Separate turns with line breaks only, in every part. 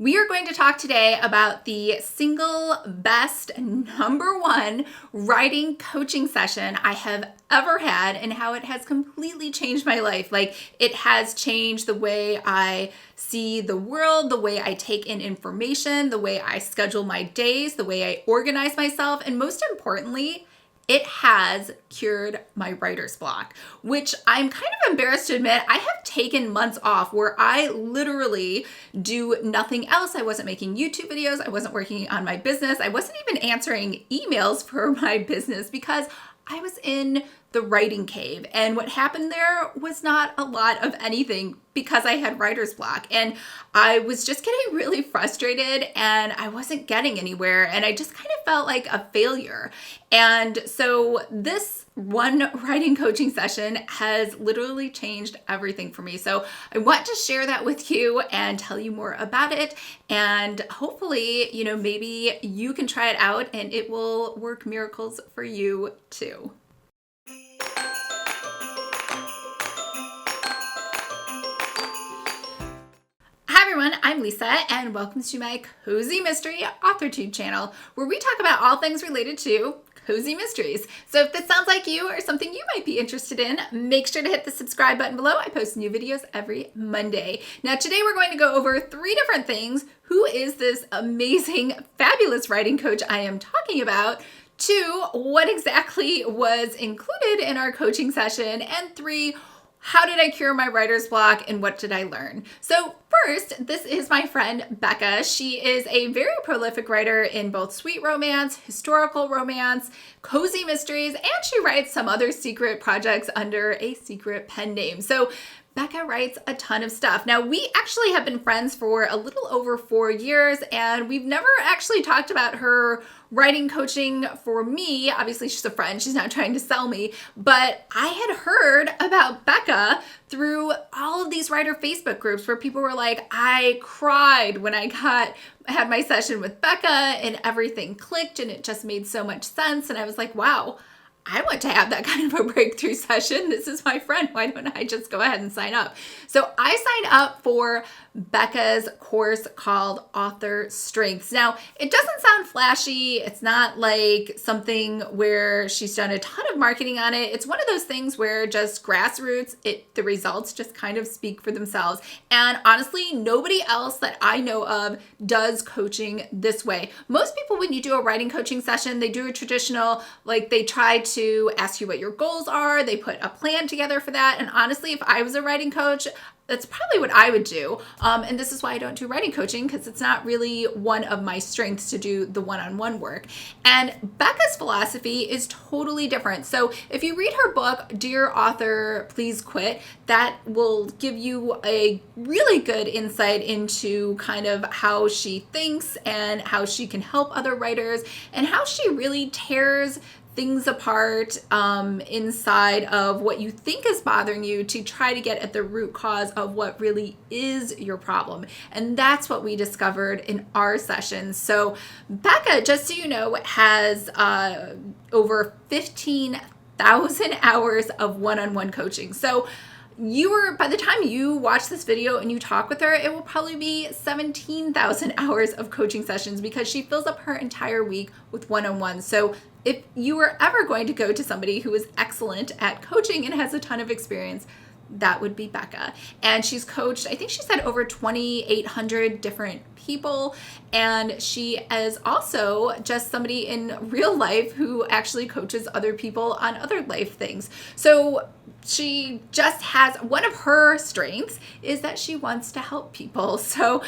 We are going to talk today about the single best #1 writing coaching session I have ever had and how it has completely changed my life. Like, it has changed the way I see the world, the way I take in information, the way I schedule my days, the way I organize myself, and most importantly, it has cured my writer's block, which I'm kind of embarrassed to admit. I have taken months off where I literally do nothing else. I wasn't making YouTube videos. I wasn't working on my business. I wasn't even answering emails for my business because I was in the writing cave. And what happened there was not a lot of anything because I had writer's block. And I was just getting really frustrated and I wasn't getting anywhere. And I just kind of felt like a failure. And so this one writing coaching session has literally changed everything for me. So I want to share that with you and tell you more about it. And hopefully, maybe you can try it out and it will work miracles for you too. Hi everyone, I'm Lisa and welcome to my Cozy Mystery AuthorTube channel where we talk about all things related to cozy mysteries. So if this sounds like you or something you might be interested in, make sure to hit the subscribe button below. I post new videos every Monday. Now today we're going to go over 3 different things. Who is this amazing, fabulous writing coach I am talking about? 2, what exactly was included in our coaching session? And 3, how did I cure my writer's block and what did I learn? So first, this is my friend Becca. She is a very prolific writer in both sweet romance, historical romance, cozy mysteries, and she writes some other secret projects under a secret pen name. So Becca writes a ton of stuff. Now, we actually have been friends for a little over 4 years, and we've never actually talked about her writing coaching for me. Obviously, she's a friend. She's not trying to sell me. But I had heard about Becca through all of these writer Facebook groups where people were like, I cried when I had my session with Becca and everything clicked and it just made so much sense. And I was like, wow, I want to have that kind of a breakthrough session. This is my friend. Why don't I just go ahead and sign up? So I signed up for Becca's course called Author Strengths. Now, it doesn't sound flashy. It's not like something where she's done a ton of marketing on it. It's one of those things where just grassroots, the results just kind of speak for themselves. And honestly, nobody else that I know of does coaching this way. Most people, when you do a writing coaching session, they do a traditional, like they try to ask you what your goals are. They put a plan together for that. And honestly, if I was a writing coach, that's probably what I would do. And this is why I don't do writing coaching, because it's not really one of my strengths to do the one-on-one work. And Beccas Philosophy is totally different. So if you read her book, Dear Author, Please Quit, that will give you a really good insight into kind of how she thinks and how she can help other writers and how she really tears things apart inside of what you think is bothering you to try to get at the root cause of what really is your problem. And that's what we discovered in our sessions. So Becca, just so you know, has over 15,000 hours of one-on-one coaching. So by the time you watch this video and you talk with her, it will probably be 17,000 hours of coaching sessions because she fills up her entire week with one-on-ones. So if you were ever going to go to somebody who is excellent at coaching and has a ton of experience, that would be Becca. And she's coached, I think she said over 2,800 different people. And she is also just somebody in real life who actually coaches other people on other life things. So she just has, one of her strengths is that she wants to help people. So,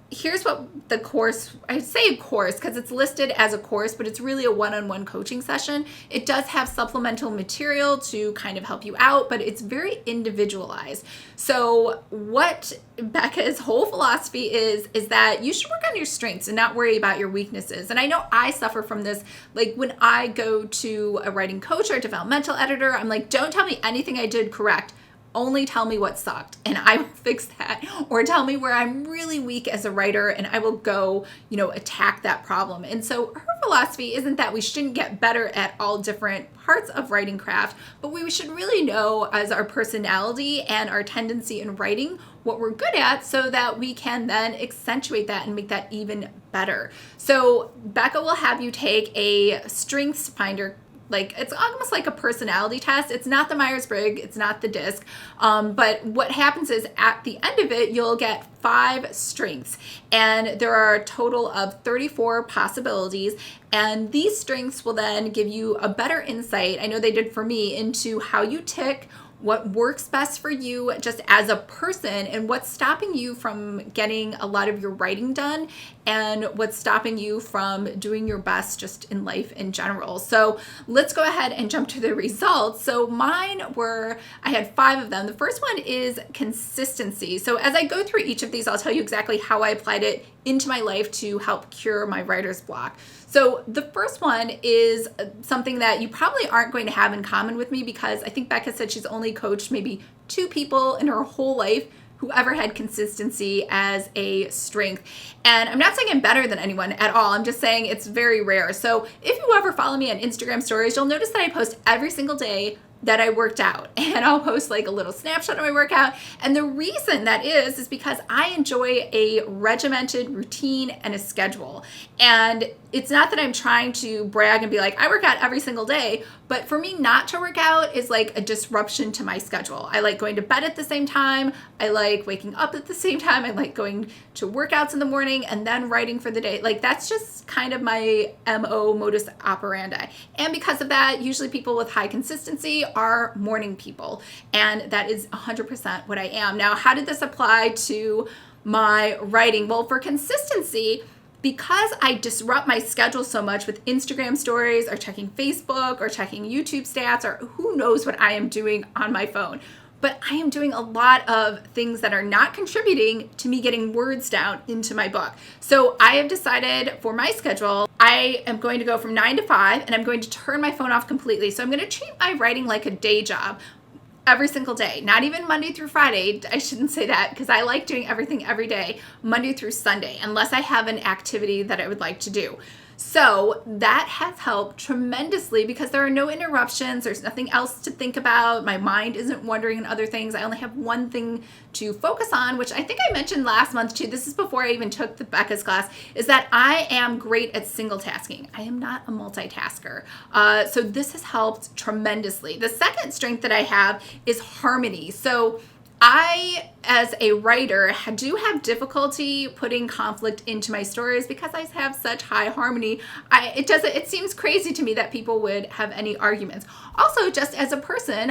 here's what the course, I say a course because it's listed as a course, but it's really a one-on-one coaching session. It does have supplemental material to kind of help you out, but it's very individualized. So what Becca's whole philosophy is that you should work on your strengths and not worry about your weaknesses. And I know I suffer from this. Like when I go to a writing coach or a developmental editor, I'm like, don't tell me anything I did correct. Only tell me what sucked and I will fix that. Or tell me where I'm really weak as a writer and I will go, attack that problem. And so her philosophy isn't that we shouldn't get better at all different parts of writing craft, but we should really know as our personality and our tendency in writing what we're good at so that we can then accentuate that and make that even better. So Becca will have you take a strengths finder. Like, it's almost like a personality test. It's not the Myers-Briggs, it's not the DISC. But what happens is at the end of it, you'll get 5 strengths. And there are a total of 34 possibilities. And these strengths will then give you a better insight, I know they did for me, into how you tick, what works best for you just as a person, and what's stopping you from getting a lot of your writing done, and what's stopping you from doing your best just in life in general. So let's go ahead and jump to the results. So mine were, I had 5 of them. The first one is consistency. So as I go through each of these, I'll tell you exactly how I applied it into my life to help cure my writer's block. So the first one is something that you probably aren't going to have in common with me, because I think Becca said she's only coached maybe 2 people in her whole life who ever had consistency as a strength. And I'm not saying I'm better than anyone at all. I'm just saying it's very rare. So if you ever follow me on Instagram stories, you'll notice that I post every single day that I worked out, and I'll post like a little snapshot of my workout. And the reason that is because I enjoy a regimented routine and a schedule. And it's not that I'm trying to brag and be like, I work out every single day, but for me not to work out is like a disruption to my schedule. I like going to bed at the same time. I like waking up at the same time. I like going to workouts in the morning and then writing for the day. Like, that's just kind of my MO, modus operandi. And because of that, usually people with high consistency are morning people. And that is 100% what I am. Now, how did this apply to my writing? Well, for consistency, because I disrupt my schedule so much with Instagram stories or checking Facebook or checking YouTube stats or who knows what I am doing on my phone, but I am doing a lot of things that are not contributing to me getting words down into my book. So I have decided for my schedule, I am going to go from 9 to 5, and I'm going to turn my phone off completely. So I'm going to treat my writing like a day job every single day, not even Monday through Friday. I shouldn't say that, because I like doing everything every day, Monday through Sunday, unless I have an activity that I would like to do. So that has helped tremendously because there are no interruptions. There's nothing else to think about. My mind isn't wandering in other things. I only have one thing to focus on, which I think I mentioned last month too. This is before I even took the Beccas class, is that I am great at single tasking. I am not a multitasker. So this has helped tremendously. The second strength that I have is harmony. So I, as a writer, do have difficulty putting conflict into my stories because I have such high harmony. It seems crazy to me that people would have any arguments. Also, just as a person,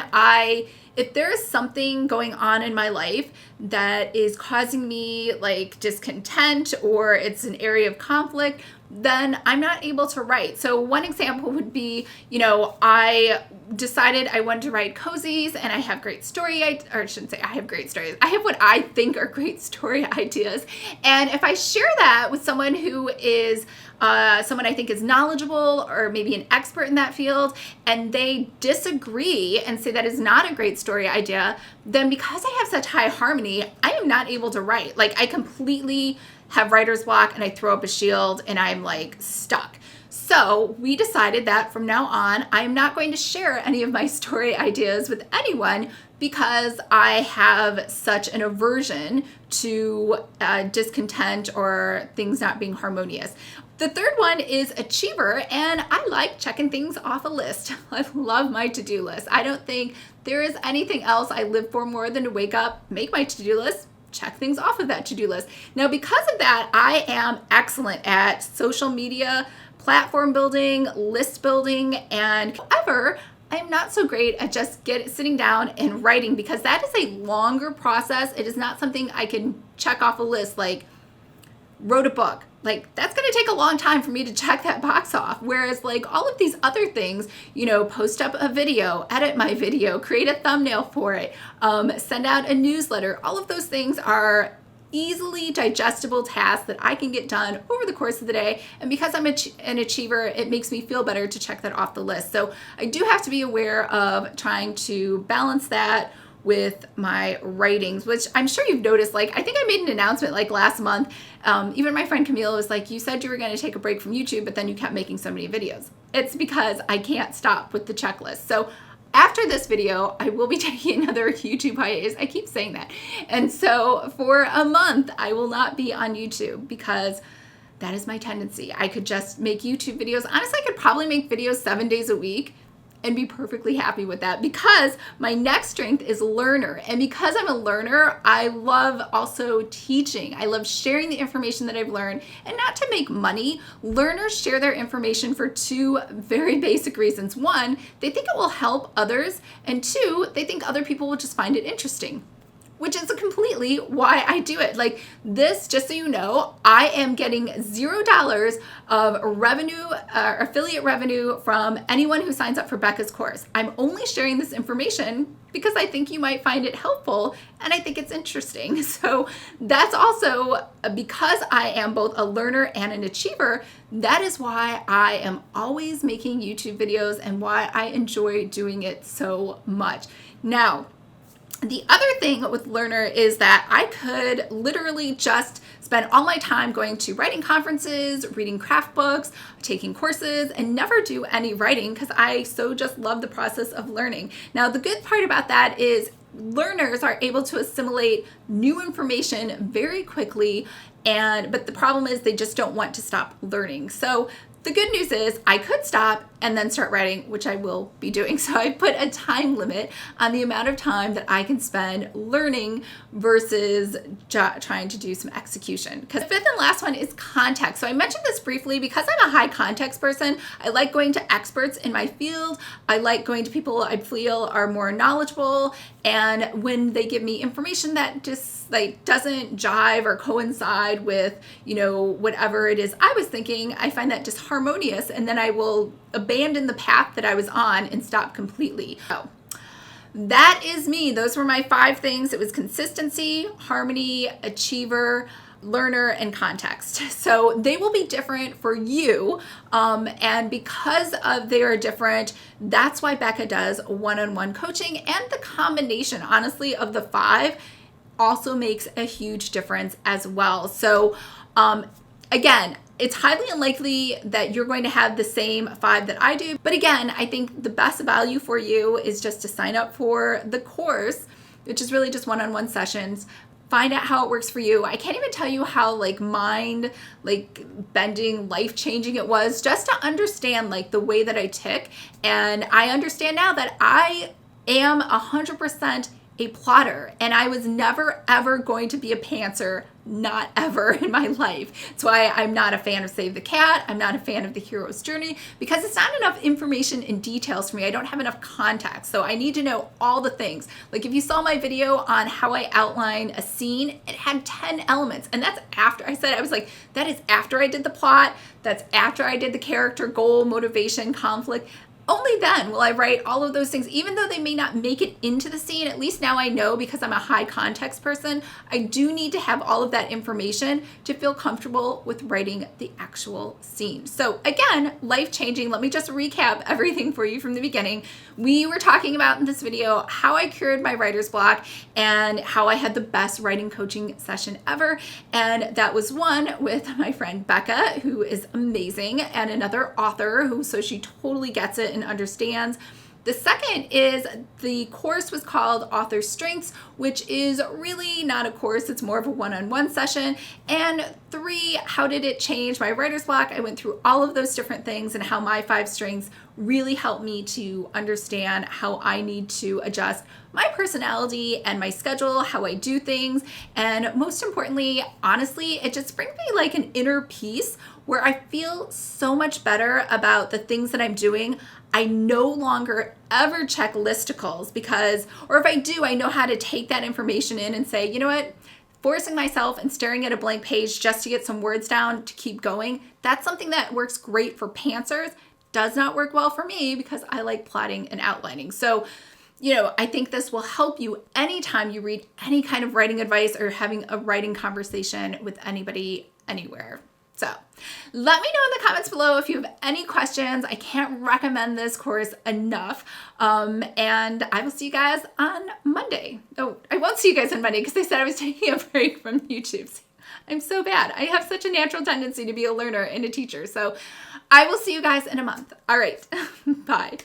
if there is something going on in my life that is causing me like discontent, or it's an area of conflict, then I'm not able to write. So one example would be, I decided I wanted to write cozies, and I have great story, or I shouldn't say I have great stories. I have what I think are great story ideas. And if I share that with someone who is someone I think is knowledgeable or maybe an expert in that field, and they disagree and say that is not a great story idea, then because I have such high harmony, I am not able to write. Like, I completely have writer's block, and I throw up a shield, and I'm like stuck. So we decided that from now on, I'm not going to share any of my story ideas with anyone because I have such an aversion to discontent or things not being harmonious. The third one is achiever, and I like checking things off a list. I love my to-do list. I don't think there is anything else I live for more than to wake up, make my to-do list, check things off of that to-do list. Now, because of that, I am excellent at social media, platform building, list building, and however, I am not so great at just sitting down and writing, because that is a longer process. It is not something I can check off a list like wrote a book. Like, that's going to take a long time for me to check that box off. Whereas like all of these other things, post up a video, edit my video, create a thumbnail for it, send out a newsletter. All of those things are easily digestible tasks that I can get done over the course of the day. And because I'm an achiever, it makes me feel better to check that off the list. So I do have to be aware of trying to balance that with my writings, which I'm sure you've noticed. Like, I think I made an announcement like last month. Even my friend Camille was like, you said you were going to take a break from YouTube, but then you kept making so many videos. It's because I can't stop with the checklist. So after this video, I will be taking another YouTube hiatus. I keep saying that. And so for a month, I will not be on YouTube because that is my tendency. I could just make YouTube videos. Honestly, I could probably make videos 7 days a week and be perfectly happy with that because my next strength is learner. And because I'm a learner, I love also teaching. I love sharing the information that I've learned, and not to make money. Learners share their information for two very basic reasons. One, they think it will help others, and two, they think other people will just find it interesting, which is completely why I do it. Like this, just so you know, I am getting $0 of revenue, affiliate revenue from anyone who signs up for Becca's course. I'm only sharing this information because I think you might find it helpful and I think it's interesting. So that's also because I am both a learner and an achiever. That is why I am always making YouTube videos and why I enjoy doing it so much. Now, the other thing with learner is that I could literally just spend all my time going to writing conferences, reading craft books, taking courses, and never do any writing because I so just love the process of learning. Now, the good part about that is learners are able to assimilate new information very quickly, but the problem is they just don't want to stop learning. So the good news is I could stop and then start writing, which I will be doing. So I put a time limit on the amount of time that I can spend learning versus trying to do some execution. Because the fifth and last one is context. So I mentioned this briefly because I'm a high context person. I like going to experts in my field. I like going to people I feel are more knowledgeable. And when they give me information that just doesn't jive or coincide with, whatever it is I was thinking, I find that disharmonious, and then I will abandon the path that I was on and stop completely. So that is me. Those were my 5 things. It was consistency, harmony, achiever, learner, and context. So they will be different for you. And because they are different, that's why Becca does one-on-one coaching, and the combination, honestly, of the 5 also makes a huge difference as well. So again, it's highly unlikely that you're going to have the same 5 that I do. But again, I think the best value for you is just to sign up for the course, which is really just one-on-one sessions. Find out how it works for you. I can't even tell you how mind bending, life-changing it was just to understand the way that I tick. And I understand now that I am 100% a plotter, and I was never ever going to be a pantser, not ever in my life. That's why I'm not a fan of Save the Cat. I'm not a fan of the hero's journey because it's not enough information and details for me. I don't have enough context, so I need to know all the things. Like if you saw my video on how I outline a scene, it had 10 elements, and that's after that is after I did the plot. That's after I did the character, goal, motivation, conflict. Only then will I write all of those things, even though they may not make it into the scene. At least now I know, because I'm a high context person, I do need to have all of that information to feel comfortable with writing the actual scene. So again, life-changing. Let me just recap everything for you from the beginning. We were talking about in this video how I cured my writer's block and how I had the best writing coaching session ever. And that was one with my friend Becca, who is amazing, and another author so she totally gets it and understands. The second is the course was called Author Strengths, which is really not a course. It's more of a one-on-one session. And 3, how did it change my writer's block? I went through all of those different things and how my 5 strengths really helped me to understand how I need to adjust my personality and my schedule, how I do things. And most importantly, honestly, it just brings me an inner peace where I feel so much better about the things that I'm doing. I no longer ever check listicles or if I do, I know how to take that information in and say, you know what? Forcing myself and staring at a blank page just to get some words down to keep going, that's something that works great for pantsers. Does not work well for me because I like plotting and outlining. So, I think this will help you anytime you read any kind of writing advice or having a writing conversation with anybody anywhere. So let me know in the comments below if you have any questions. I can't recommend this course enough. And I will see you guys on Monday. Oh, I won't see you guys on Monday because they said I was taking a break from YouTube. I'm so bad. I have such a natural tendency to be a learner and a teacher. So I will see you guys in a month. All right. Bye.